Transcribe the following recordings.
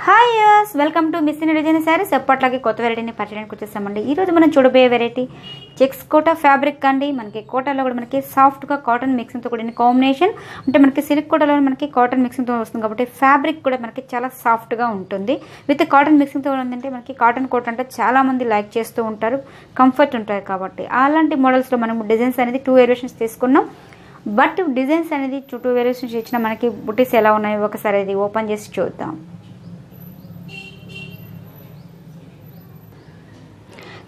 Hi yes welcome to miss India design saris. ఎప్పట్లాగే కొత్త వెరైటీని పరిచయానికి వచ్చేసామండి. ఈరోజు మనం చూడబోయే వెరైటీ చెక్స్ కోటా ఫ్యాబ్రిక్ అండి. మనకి కోటాలో కూడా మనకి సాఫ్ట్గా కాటన్ మిక్సింగ్తో కూడిన కాంబినేషన్, అంటే మనకి సిల్క్ కోటాలో మనకి కాటన్ మిక్సింగ్తో వస్తుంది కాబట్టి ఫ్యాబ్రిక్ కూడా మనకి చాలా సాఫ్ట్గా ఉంటుంది. విత్ కాటన్ మిక్సింగ్తో ఉందంటే మనకి కాటన్ కోట్ అంటే చాలామంది లైక్ చేస్తూ ఉంటారు, కంఫర్ట్ ఉంటారు కాబట్టి అలాంటి మోడల్స్లో మనం డిజైన్స్ అనేది 2 వేరియేషన్స్ తీసుకున్నాం. బట్ డిజైన్స్ అనేది 2 వేరియేషన్స్ ఇచ్చిన మనకి బుటీస్ ఎలా ఉన్నాయో ఒకసారి అది ఓపెన్ చేసి చూద్దాం.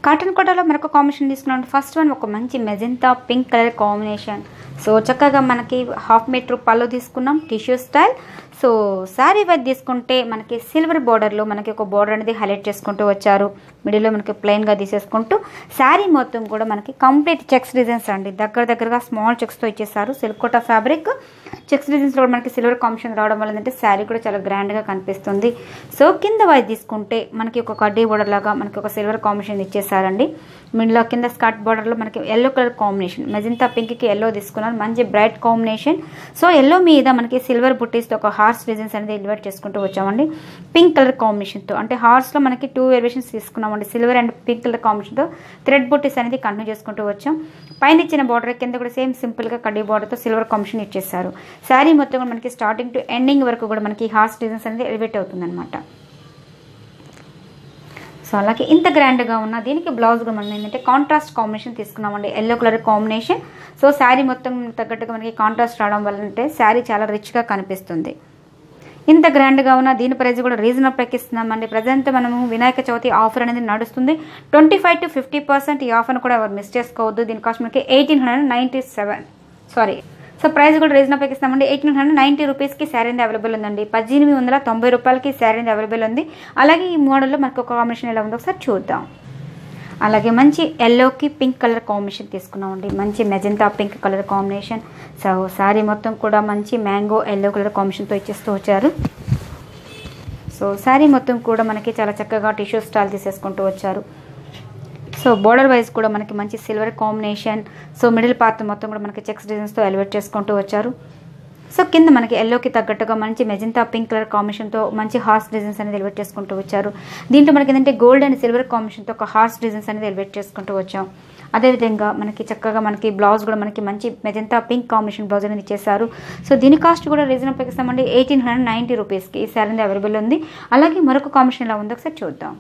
కాటన్ కోటాలో మరొక కాంబినేషన్ తీసుకున్నాం. ఫస్ట్ వన్ ఒక మంచి magenta pink colour combination. So చక్కగా మనకి 1/2 మీటర్ పళ్ళు తీసుకున్నాం, tissue style. So sari wise తీసుకుంటే మనకి సిల్వర్ బార్డర్లో మనకి ఒక బార్డర్ అనేది హైలైట్ చేసుకుంటూ వచ్చారు. మిడిల్లో మనకి ప్లెయిన్గా తీసేసుకుంటూ శారీ మొత్తం కూడా మనకి కంప్లీట్ చెక్స్ డిజైన్స్ అండి. దగ్గరగా స్మాల్ చెక్స్తో ఇచ్చేసారు. సిల్క్ కోటా ఫ్యాబ్రిక్ చెక్స్ డిజైన్స్లో కూడా మనకి సిల్వర్ కాంబినేషన్ రావడం వల్ల ఏంటంటే శారీ కూడా చాలా గ్రాండ్గా కనిపిస్తుంది. సో కింద వైజ్ తీసుకుంటే మనకి ఒక కడ్డీ బార్డర్ లాగా మనకి ఒక సిల్వర్ కాంబినేషన్ ఇచ్చేసారండి. మిడిల్లో కింద స్కర్ట్ బార్డర్లో మనకి ఎల్లో కలర్ కాంబినేషన్, మెజెంతా పింక్కి ఎల్లో తీసుకున్నారు, మంచి బ్రైట్ కాంబినేషన్. సో ఎల్లో మీద మనకి సిల్వర్ బుట్టీస్తో ఒక హార్స్ డిజైన్స్ అనేది ఎలివేట్ చేసుకుంటూ వచ్చామండి. పింక్ కలర్ కాంబినేషన్తో, అంటే హార్స్లో మనకి 2 వేరియేషన్స్ తీసుకున్నామండి. సిల్వర్ అండ్ పింక్ కలర్ కాంబినేషన్తో థ్రెడ్ బుట్టీస్ అనేది కంటిన్యూ చేసుకుంటూ వచ్చాం. పైన ఇచ్చిన బార్డర్ కింద కూడా సేమ్ సింపుల్గా కడ్డీ బార్డర్తో సిల్వర్ కాంబినేషన్ ఇచ్చేసారు. శారీ మొత్తం కూడా మనకి స్టార్టింగ్ టు ఎండింగ్ వరకు కూడా మనకి హార్స్ డిజైన్స్ అనేది ఎలివేట్ అవుతుందన్నమాట. సో అలాగే ఇంత గ్రాండ్గా ఉన్న దీనికి బ్లౌజ్ కూడా మనం ఏంటంటే కాంట్రాస్ట్ కాంబినేషన్ తీసుకున్నామండి, yellow colour combination. So sari మొత్తం తగ్గట్టుగా మనకి కాంట్రాస్ట్ రావడం వల్ల అంటే శారీ చాలా రిచ్గా కనిపిస్తుంది. ఇంత గ్రాండ్గా ఉన్న దీని ప్రైస్ కూడా రీజనబుల్ ప్రైస్ ఇస్తున్నామండి. ప్రజెంట్ మనము వినాయక చవితి ఆఫర్ అనేది నడుస్తుంది. 25 to 50% ఈ ఆఫర్ను కూడా ఎవరు మిస్ చేసుకోవద్దు. దీని కాస్ట్ మనకి 1897 సారీ. సో ప్రైస్ కూడా రీజనబుల్ ప్రైస్ ఇస్తామండి. 1890 రూపీస్కి శారీ అనేది అవైలబుల్ ఉందండి. 1890 రూపాయలకి శారీ అనేది అవైలబుల్ ఉంది. అలాగే ఈ మోడల్లో మనకు ఒక కాంబినేషన్ ఎలా ఉందో ఒకసారి చూద్దాం. అలాగే మంచి ఎల్లోకి పింక్ కలర్ కాంబినేషన్ తీసుకున్నామండి, మంచి magenta pink colour combination. So sari మొత్తం కూడా మంచి మ్యాంగో ఎల్లో కలర్ కాంబినేషన్తో ఇచ్చేస్తూ వచ్చారు. సో శారీ మొత్తం కూడా మనకి చాలా చక్కగా టిష్యూ స్టైల్ తీసేసుకుంటూ వచ్చారు. సో బోర్డర్ వైజ్ కూడా మనకి మంచి silver combination. So middle part మొత్తం కూడా మనకి చెక్స్ డిజైన్స్తో ఎలివేట్ చేసుకుంటూ వచ్చారు. సో కింద మనకి ఎల్లోకి తగ్గట్టుగా మంచి మెజెంతా పింక్ కలర్ కాంబినేషన్తో మంచి హార్స్ డిజైన్స్ అనేది ఎలివేట్ చేసుకుంటూ వచ్చారు. దీంట్లో మనకి ఏంటంటే గోల్డ్ అండ్ సిల్వర్ కాంబినేషన్తో ఒక హార్స్ డిజైన్స్ అనేది ఎలివేట్ చేసుకుంటూ వచ్చాం. అదేవిధంగా మనకి చక్కగా మనకి బ్లౌజ్ కూడా మనకి మంచి మెజెంతా పింక్ కాంబినేషన్ బ్లౌజ్ అనేది ఇచ్చేసారు. సో దీని కాస్ట్ కూడా రీజనబుల్ ప్రైస్ ఇస్తామండి. 1890 రూపీస్కి ఈ శారీ అనేది అవైలబుల్ ఉంది. అలాగే మరొక కాంబినేషన్ ఎలా ఉందో ఒకసారి చూద్దాం.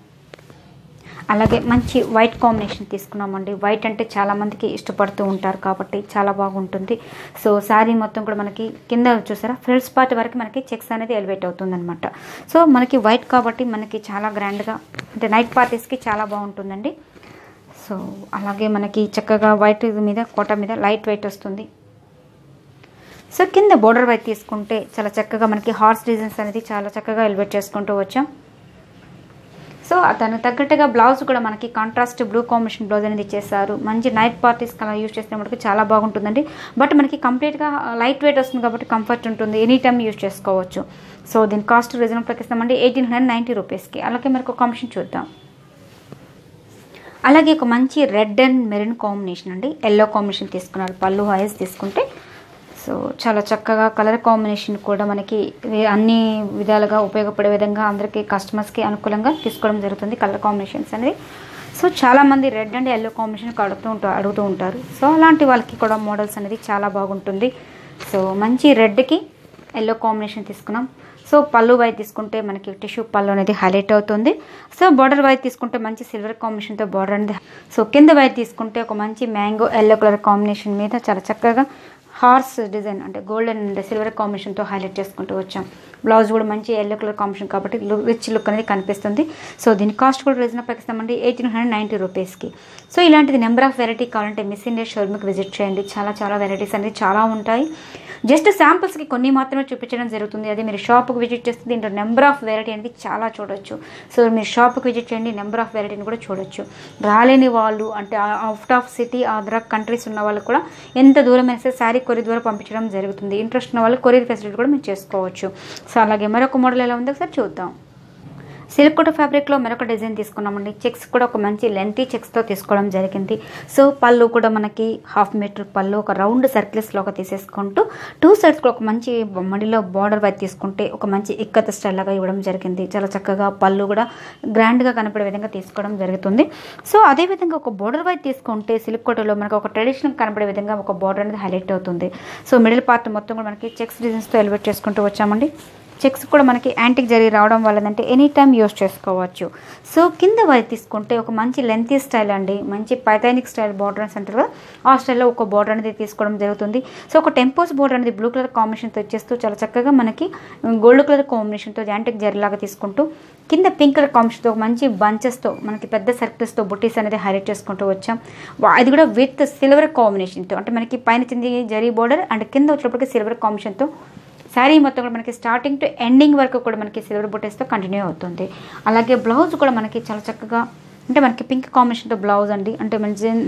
అలాగే మంచి వైట్ కాంబినేషన్ తీసుకున్నామండి. వైట్ అంటే చాలామందికి ఇష్టపడుతూ ఉంటారు కాబట్టి చాలా బాగుంటుంది. సో శారీ మొత్తం కూడా మనకి కింద చూసారా ఫ్రిల్స్ పార్ట్ వరకు మనకి చెక్స్ అనేది ఎలివేట్ అవుతుందన్నమాట. సో మనకి వైట్ కాబట్టి మనకి చాలా గ్రాండ్గా అంటే నైట్ పార్టీస్కి చాలా బాగుంటుందండి. సో అలాగే మనకి చక్కగా వైట్ మీద కోట మీద లైట్ వెయిట్ వస్తుంది. సో కింద బోర్డర్ వైట్ తీసుకుంటే చాలా చక్కగా మనకి హార్స్ డిజైన్స్ అనేది చాలా చక్కగా ఎలివేట్ చేసుకుంటూ వచ్చాం. సో దానికి తగ్గట్టుగా బ్లౌజ్ కూడా మనకి కాంట్రాస్ట్ బ్లూ కాంబినేషన్ బ్లౌజ్ అనేది ఇచ్చేసారు. మంచి నైట్ పార్టీస్ కలా యూజ్ చేస్తే మనకి చాలా బాగుంటుందండి. బట్ మనకి కంప్లీట్గా లైట్ వెయిట్ వస్తుంది కాబట్టి కంఫర్ట్ ఉంటుంది, ఎనీ టైం యూజ్ చేసుకోవచ్చు. సో దీని కాస్ట్ రీజనబుల్ ప్రైస్ ఇస్తామండి 1890 రూపీస్కి. అలాగే మనకు ఒక కాంబినేషన్ చూద్దాం. అలాగే ఒక మంచి రెడ్ అండ్ మెరూన్ కాంబినేషన్ అండి, ఎల్లో కాంబినేషన్ తీసుకున్నారు. పళ్ళు హైస్ తీసుకుంటే సో చాలా చక్కగా కలర్ కాంబినేషన్ కూడా మనకి అన్ని విధాలుగా ఉపయోగపడే విధంగా అందరికీ కస్టమర్స్కి అనుకూలంగా తీసుకోవడం జరుగుతుంది కలర్ కాంబినేషన్స్ అనేది. సో చాలామంది రెడ్ అండ్ ఎల్లో కాంబినేషన్ అడుగుతూ ఉంటారు. సో అలాంటి వాళ్ళకి కూడా మోడల్స్ అనేది చాలా బాగుంటుంది. సో మంచి రెడ్కి ఎల్లో కాంబినేషన్ తీసుకున్నాం. సో పళ్ళు వైజ్ తీసుకుంటే మనకి టిష్యూ పళ్ళు అనేది హైలైట్ అవుతుంది. సో బార్డర్ వైజ్ తీసుకుంటే మంచి సిల్వర్ కాంబినేషన్తో బార్డర్ అనేది. సో కింద వైజ్ తీసుకుంటే ఒక మంచి మ్యాంగో ఎల్లో కలర్ కాంబినేషన్ మీద చాలా చక్కగా హార్స్ డిజైన్ అంటే గోల్డ్ అండ్ సిల్వర్ కాంబినేషన్తో హైలైట్ చేసుకుంటూ వచ్చాం. బ్లౌజ్ కూడా మంచి ఎల్లో కలర్ కాంబినేషన్ కాబట్టి రిచ్ లుక్ అనేది కనిపిస్తుంది. సో దీని కాస్ట్ కూడా రీజనబుల్ ప్రైస్ ఇస్తామండి 1890 రూపీస్కి. సో ఇలాంటిది నెంబర్ ఆఫ్ వెరైటీ కావాలంటే మిస్ ఇండియా షోరూమ్కి విజిట్ చేయండి. చాలా వెరైటీస్ అనేది చాలా ఉంటాయి. జస్ట్ శాంపుల్స్కి కొన్ని మాత్రమే చూపించడం జరుగుతుంది. అది మీరు షాప్కి విజిట్ చేస్తే దీంట్లో నెంబర్ ఆఫ్ వెరైటీ అనేది చాలా చూడొచ్చు. సో మీరు షాప్కి విజిట్ చేయండి, నెంబర్ ఆఫ్ వెరైటీని కూడా చూడొచ్చు. రాలేని వాళ్ళు అంటే out of city other countries ఉన్న వాళ్ళు కూడా ఎంత దూరం అయితే శారీ కొరియర్ ద్వారా పంపించడం జరుగుతుంది. ఇంట్రెస్ట్ ఉన్న వాళ్ళు కొరియర్ ఫెసిలిటీ కూడా మీరు చేసుకోవచ్చు. సో అలాగే మరొక మోడల్ ఎలా ఉందో ఒకసారి చూద్దాం. సిల్క్ కోట ఫ్యాబ్రిక్లో మరొక డిజైన్ తీసుకున్నామండి. చెక్స్ కూడా ఒక మంచి లెంతీ చెక్స్తో తీసుకోవడం జరిగింది. సో పళ్ళు కూడా మనకి 1/2 మీటర్ పళ్ళు ఒక రౌండ్ సర్కిల్స్లోగా తీసేసుకుంటూ 2 సైడ్స్ కూడా ఒక మంచి మడిలో బార్డర్ వైపు తీసుకుంటే ఒక మంచి ఇక్కత స్టైల్ లాగా ఇవ్వడం జరిగింది. చాలా చక్కగా పళ్ళు కూడా గ్రాండ్గా కనపడే విధంగా తీసుకోవడం జరుగుతుంది. సో అదేవిధంగా ఒక బార్డర్ వైపు తీసుకుంటే సిల్క్ కోటలో మనకు ఒక ట్రెడిషనల్ కనపడే విధంగా ఒక బార్డర్ అనేది హైలైట్ అవుతుంది. సో మిడిల్ పార్ట్ మొత్తం కూడా మనకి చెక్స్ డిజైన్స్తో ఎలివేట్ చేసుకుంటూ వచ్చామండి. చెక్స్ కూడా మనకి యాంటిక్ జరీ రావడం వల్ల అంటే ఎనీ టైం యూస్ చేసుకోవచ్చు. సో కింద వైపు తీసుకుంటే ఒక మంచి లెంతీ స్టైల్ అండి, మంచి పైథానిక్ స్టైల్ బార్డర్ అంటారు కదా, ఆ స్టైల్లో ఒక బార్డర్ అనేది తీసుకోవడం జరుగుతుంది. సో ఒక టెంపోస్ బార్డర్ అనేది బ్లూ కలర్ కాంబినేషన్తో ఇచ్చేస్తూ చాలా చక్కగా మనకి గోల్డ్ కలర్ కాంబినేషన్తో యాంటిక్ జరీ లాగా తీసుకుంటూ కింద పింక్ కలర్ కాంబినేషన్తో మంచి బంచెస్తో మనకి పెద్ద సర్కిల్స్తో బుట్టీస్ అనేది హైలైట్ చేసుకుంటూ వచ్చాం. అది కూడా విత్ సిల్వర్ కాంబినేషన్తో, అంటే మనకి పైన చింది జరీ బార్డర్ అండ్ కింద వచ్చేటప్పటికి సిల్వర్ కాంబినేషన్తో శారీ మొత్తం కూడా మనకి స్టార్టింగ్ టు ఎండింగ్ వరకు కూడా మనకి సిల్వర్ బుట్టేస్తో కంటిన్యూ అవుతుంది. అలాగే బ్లౌజ్ కూడా మనకి చాలా చక్కగా అంటే మనకి పింక్ కాంబినేషన్తో బ్లౌజ్ అండి, అంటే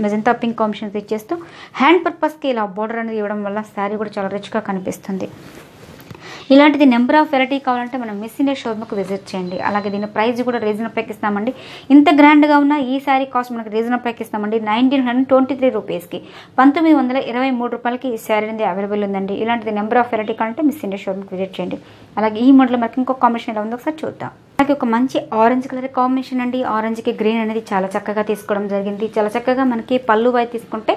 మెజంతా పింక్ కాంబినేషన్తో ఇచ్చేస్తూ హ్యాండ్ పర్పస్కి ఇలా బోర్డర్ అనేది ఇవ్వడం వల్ల శారీ కూడా చాలా రిచ్గా కనిపిస్తుంది. ఇలాంటిది నెంబర్ ఆఫ్ వెరైటీ కావాలంటే మనం మిస్ ఇండియా షోరూమ్కి విజిట్ చేయండి. అలాగే దీని ప్రైస్ కూడా రీజనబుల్ ప్రైక్ ఇస్తామండి. ఇంత గ్రాండ్గా ఉన్న ఈ శారీ కాస్ట్ మనకి రీజనబుల్ ప్రైక్ ఇస్తామండి. 1923 రూపీస్కి 1923 రూపాయలకి ఈ శారీ అనేది అవైలబుల్ ఉందండి. ఇలాంటిది నెంబర్ ఆఫ్ వెరైటీ కావాలంటే మిస్ ఇండియా షోరూమ్కి విజిట్ చేయండి. అలాగే ఈ మోడల్ మనకి ఇంకొక కాంబినేషన్ ఎలా ఉందో ఒకసారి చూద్దాం. అలాగే ఒక మంచి ఆరెంజ్ కలర్ కాంబినేషన్ అండి. ఆరెంజ్కి గ్రీన్ అనేది చాలా చక్కగా తీసుకోవడం జరిగింది. చాలా చక్కగా మనకి పళ్ళు వైపు తీసుకుంటే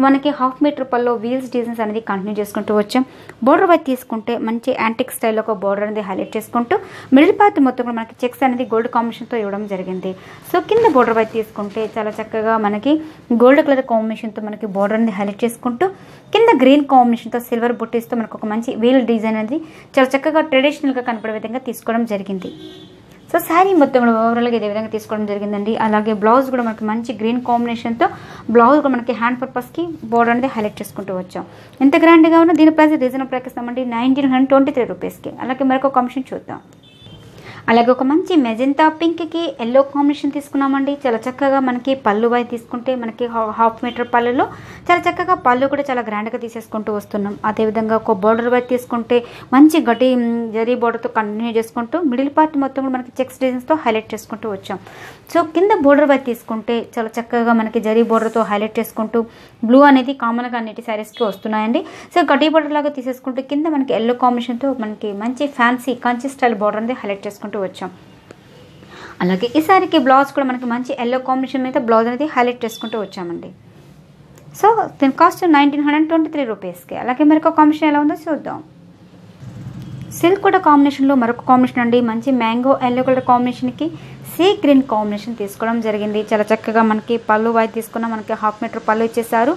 మనకి 1/2 మీటర్ పళ్ళు వీల్స్ డిజైన్స్ అనేది కంటిన్యూ చేసుకుంటూ వచ్చాం. బోర్డర్ వైపు తీసుకుంటే మంచి యాంటిక్ స్టైల్లో ఒక బోర్డర్ అనేది హైలైట్ చేసుకుంటూ మిడిల్ పార్ట్ మొత్తం కూడా మనకి చెక్స్ అనేది గోల్డ్ కాంబినేషన్తో ఇవ్వడం జరిగింది. సో కింద బోర్డర్ వైపు తీసుకుంటే చాలా చక్కగా మనకి గోల్డ్ కలర్ కాంబినేషన్తో మనకి బోర్డర్ అనేది హైలైట్ చేసుకుంటూ కింద గ్రీన్ కాంబినేషన్తో సిల్వర్ బుట్టీస్తో మనకు ఒక మంచి వీల్ డిజైన్ అనేది చాలా చక్కగా ట్రెడిషనల్గా కనపడే విధంగా తీసుకోవడం జరిగింది. సో శారీ మొత్తం ఓవరాల్గా ఇదే విధంగా తీసుకోవడం జరిగిందండి. అలాగే బ్లౌజ్ కూడా మనకి మంచి గ్రీన్ కాంబినేషన్తో బ్లౌజ్ కూడా మనకి హ్యాండ్ పర్పస్కి బోర్డర్ అనేది హైలైట్ చేసుకుంటూ వచ్చాం. ఎంత గ్రాండ్గా ఉన్నా దీని ప్రైస్ రీజనబుల్ ప్రైస్ ఇస్తామండి 1923 రూపీస్కి. అలాగే మరొక కాంబినేషన్ చూద్దాం. అలాగే ఒక మంచి మెజెంతా పింక్కి ఎల్లో కాంబినేషన్ తీసుకున్నామండి. చాలా చక్కగా మనకి పళ్ళు వైపు తీసుకుంటే మనకి 1/2 మీటర్ పళ్ళులో చాలా చక్కగా పళ్ళు కూడా చాలా గ్రాండ్గా తీసేసుకుంటూ వస్తున్నాం. అదేవిధంగా ఒక బోర్డర్ వైపు తీసుకుంటే మంచి గట్టి జరీ బోర్డర్తో కంటిన్యూ చేసుకుంటూ మిడిల్ పార్ట్ మొత్తం కూడా మనకి చెక్స్ డిజైన్స్తో హైలైట్ చేసుకుంటూ వచ్చాం. సో కింద బోర్డర్ వైపు తీసుకుంటే చాలా చక్కగా మనకి జరీ బోర్డర్తో హైలైట్ చేసుకుంటూ బ్లూ అనేది కామన్గా అన్నిటి శారీస్కి వస్తున్నాయండి. సో గడ్డీ బోర్డర్ లాగా తీసేసుకుంటూ కింద మనకి ఎల్లో కాంబినేషన్తో మనకి మంచి ఫ్యాన్సీ కంచి స్టైల్ బోర్డర్ అనేది హైలైట్ చేసుకుంటూ వచ్చాం. అలాగే ఈ సారీకి బ్లౌజ్ కూడా మనకి మంచి ఎల్లో కాంబినేషన్ మీద బ్లౌజ్ అనేది హైలైట్ చేసుకుంటూ వచ్చామండి. సో దీని కాస్ట్ 1923 రూపీస్కి. అలాగే మరొక కాంబినేషన్ ఎలా ఉందో చూద్దాం. సిల్క్ కూడా కాంబినేషన్లో మరొక కాంబినేషన్ అండి. మంచి మ్యాంగో ఎల్లో కలర్ కాంబినేషన్కి సీ గ్రీన్ కాంబినేషన్ తీసుకోవడం జరిగింది. చాలా చక్కగా మనకి పళ్ళు వైపు తీసుకున్న మనకి 1/2 మీటర్ పళ్ళు ఇచ్చేసారు.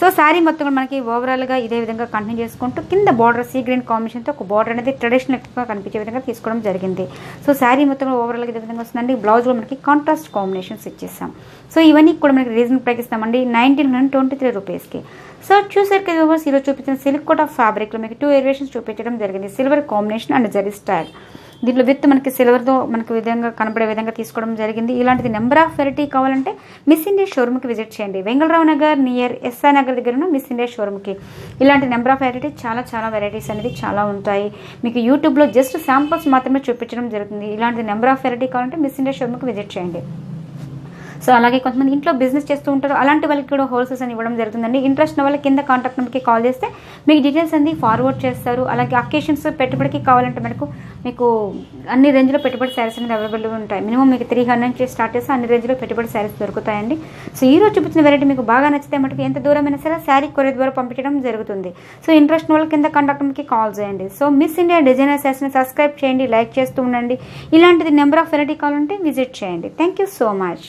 సో శారీ మొత్తం కూడా మనకి ఓవరాల్గా ఇదే విధంగా కంటిన్యూ చేసుకుంటూ కింద బార్డర్ సీ గ్రీన్ కాంబినేషన్తో ఒక బార్డర్ అనేది ట్రెడిషనల్గా కనిపించే విధంగా తీసుకోవడం జరిగింది. సో శారీ మొత్తం ఓవరాల్గా ఇదే విధంగా వస్తుందండి. బ్లౌజ్ కూడా మనకి కాంట్రాస్ట్ కాంబినేషన్స్ ఇచ్చేస్తాం. సో ఇవన్నీ కూడా మనకి రీజనబుల్ ప్రైస్ ఇస్తామండి 1923 రూపీస్కి. సో చూసారు కదా వ్యూవర్స్, ఈరోజు చూపించిన సిల్క్ కోట ఫ్యాబ్రిక్లో మీకు 2 వేరియేషన్స్ చూపించడం జరిగింది. Silver combination and zari style. దీంట్లో విత్ మనకి సిల్వర్తో మనకి విధంగా కనపడే విధంగా తీసుకోవడం జరిగింది. ఇలాంటిది నెంబర్ ఆఫ్ వెరైటీ కావాలంటే మిస్ ఇండియా షోరూమ్కి విజిట్ చేయండి. వెంగళరావు నగర్ నియర్ ఎస్ఐ నగర్ దగ్గర ఉన్న మిస్ ఇండియా షోరూమ్కి. ఇలాంటి నెంబర్ ఆఫ్ వెరైటీ చాలా వెరైటీస్ అనేది చాలా ఉంటాయి. మీకు యూట్యూబ్లో జస్ట్ శాంపుల్స్ మాత్రమే చూపించడం జరుగుతుంది. ఇలాంటి నెంబర్ ఆఫ్ వెరైటీ కావాలంటే మిస్ ఇండియా షోరూమ్కి విజిట్ చేయండి. సో అలాగే కొంతమంది ఇంట్లో బిజినెస్ చేస్తూ ఉంటారు, అలాంటి వాళ్ళకి కూడా హోల్సేల్స్ అని ఇవ్వడం జరుగుతుందండి. ఇంట్రెస్ట్ ఉన్న వాళ్ళకి కింద కాంటాక్ట్ నెంబర్కి కాల్ చేస్తే మీకు డీటెయిల్స్ అన్ని ఫార్వర్డ్ చేస్తారు. అలాగే అకేషన్స్ పెట్టుబడికి కావాలంటే మీకు అన్ని రేంజ్లో పెట్టుబడి శారీస్ అనేది అవైలబుల్ ఉంటాయి. మినిమం మీకు 300 నుంచి స్టార్ట్ చేస్తే అన్ని రేంజ్లో పెట్టుబడి శారీస్ దొరుకుతాయండి. సో ఈ రోజు చూపించిన వెరైటీ మీకు బాగా నచ్చితే మటుకు ఎంత దూరమైనా సరే శారీ కొరియర్ ద్వారా పంపించడం జరుగుతుంది. సో ఇంట్రెస్ట్ ఉన్న వాళ్ళకి కింద కాంటాక్ట్ నెంబర్కి కాల్ చేయండి. సో మిస్ ఇండియా డిజైనర్ శారీస్ని సబ్స్క్రైబ్ చేయండి, లైక్ చేస్తూ ఉండండి. ఇలాంటిది నెంబర్ ఆఫ్ వెరైటీ కావాలంటే విజిట్ చేయండి. Thank you so much.